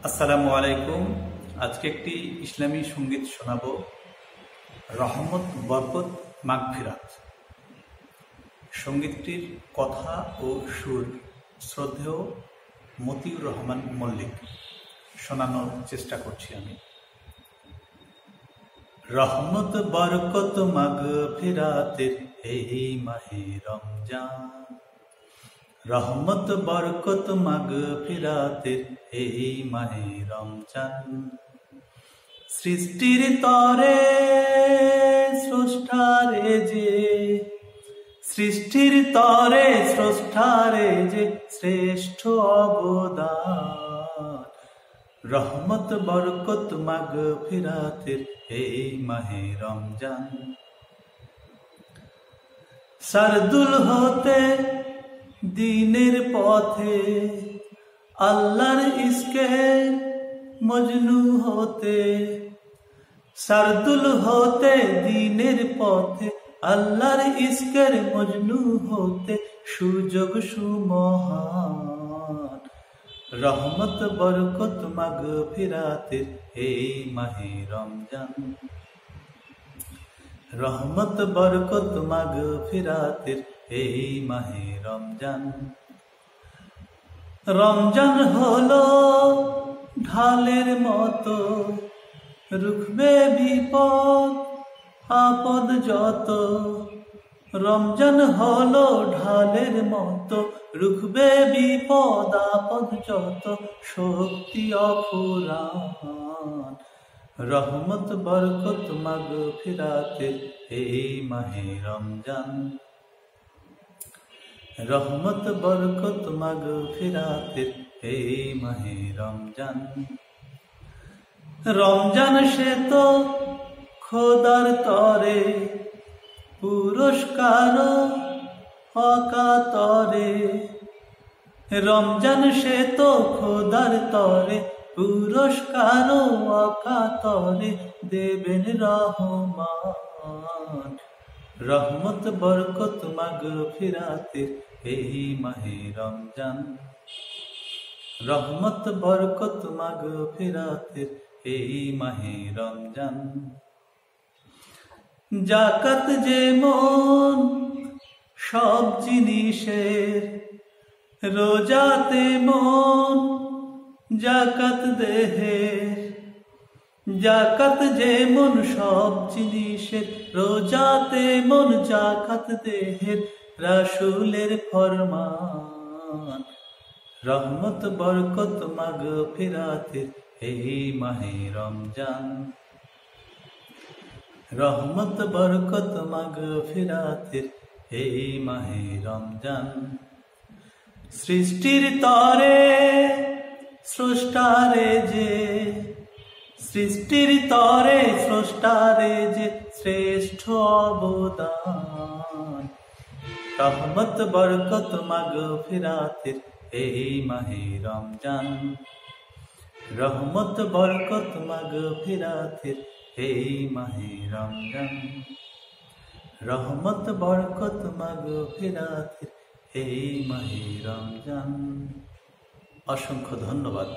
আসসালামু আলাইকুম। আজকে একটি ইসলামী সঙ্গীত শোনাবো, রহমত বরকত মাগফিরাত। সঙ্গীতটির কথা ও সুর শ্রদ্ধেয় মতিউর রহমান মল্লিক। শোনানোর চেষ্টা করছি আমি। রহমত বরকত মাগফিরাতের এই মাহে রমজান, রহমত বরকত মাগফিরাতের এই মাহে রমজান। সৃষ্টির তরে স্রষ্টারে যে, সৃষ্টির তরে স্রষ্টারে যে শ্রেষ্ঠ অবদান। রহমত বরকত মাগফিরাতের এই মাহে রমজান। সারদুল হতে দিনের পথে, আল্লাহর ইশকে মজনু হতে, সারদুল হতে দিনের পথে, আল্লাহর ইশকের মজনু হতে সুযোগ সুমহান। রহমত বরকত মাগফিরাতের এই মাহে রমজান, রহমত বরকত মাগফিরাতের এই মাহে রমজান। রমজান হলো ঢালের মতো, রুখবে বিপদ আপদ যত। রমজান হলো ঢালের মতো, রুখবে বিপদ আপদ যত। শক্তি অফুরান। রহমত বরকত মাগফিরাতের এই মাহে রমজান, রহমত বরকত মাগফিরাতের এই মাহে রমজান। রমজান সে তো খোদার তরে, পুরস্কার অকাতরে। রমজান সে তো খোদার তরে, পুরস্কার অকাতরে দেবেন রহমান। রহমত বরকত মাগফিরাতের এই মাহে রমজান, রহমত বরকত মাগফিরাতের এই মাহে রমজান। জাকাত যেমন সব জিনিসের, রোজাতে মন জাকাত দেহের। জাকাত যেমন সব জিনিসের, রোজাতে মন জাকাত দেহের। রাসূলের ফরমান। রহমত বরকত মাগফিরাতের এই মাহে রমজান, রহমত বরকত মাগফিরাতের এই মাহে রমজান। সৃষ্টির তরে স্রষ্টারে যে, সৃষ্টির তরে স্রষ্টারে যে শ্রেষ্ঠ অবদান। রহমত বরকত মাগফিরাতের এই মাহে রমজান, রহমত বরকত মাগফিরাতের এই মাহে রমজান। রহমত বরকত মাগফিরাতের এই মাহে রমজান। অসংখ্য ধন্যবাদ।